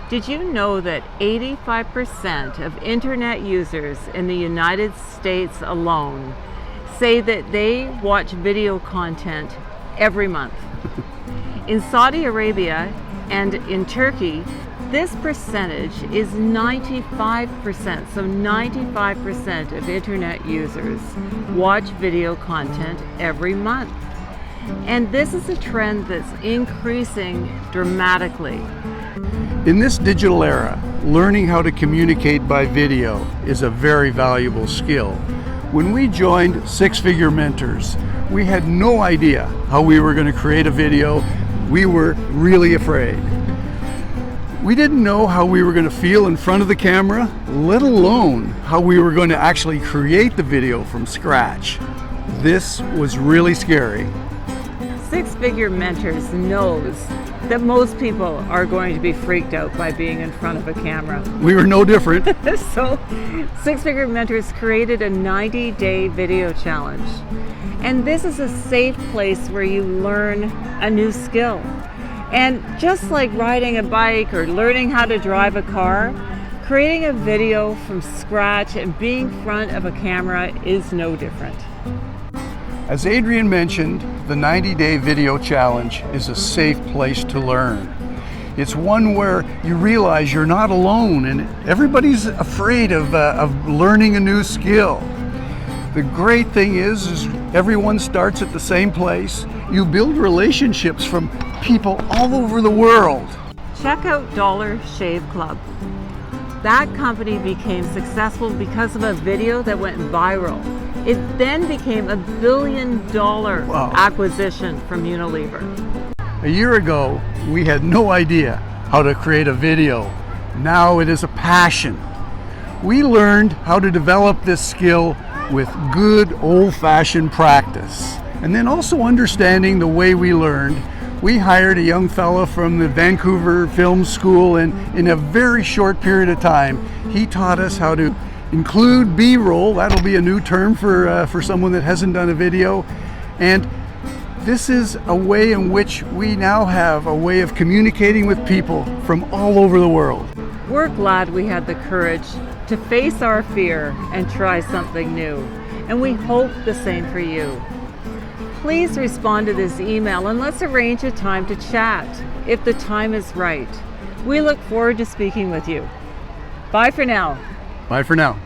Did you know that 85% of internet users in the United States alone say that they watch video content every month? In Saudi Arabia and in Turkey, this percentage is 95%. So 95% of internet users watch video content every month. And this is a trend that's increasing dramatically. In this digital era, learning how to communicate by video is a very valuable skill. When we joined Six Figure Mentors, we had no idea how we were going to create a video. We were really afraid. We didn't know how we were going to feel in front of the camera, let alone how we were going to actually create the video from scratch. This was really scary. Six Figure Mentors knows that most people are going to be freaked out by being in front of a camera. We were no different. So Six Figure Mentors created a 90-day video challenge. And this is a safe place where you learn a new skill. And just like riding a bike or learning how to drive a car, creating a video from scratch and being in front of a camera is no different. As Adrian mentioned, the 90-day video challenge is a safe place to learn. It's one where you realize you're not alone and everybody's afraid of learning a new skill. The great thing is everyone starts at the same place. You build relationships from people all over the world. Check out Dollar Shave Club. That company became successful because of a video that went viral. It then became a $1 billion acquisition from Unilever. A year ago, we had no idea how to create a video. Now it is a passion. We learned how to develop this skill with good old-fashioned practice. And then also understanding the way we learned, we hired a young fella from the Vancouver Film School, and in a very short period of time, he taught us how to include B-roll. That'll be a new term for someone that hasn't done a video. And this is a way in which we now have a way of communicating with people from all over the world. We're glad we had the courage to face our fear and try something new. And we hope the same for you. Please respond to this email and let's arrange a time to chat if the time is right. We look forward to speaking with you. Bye for now. Bye for now.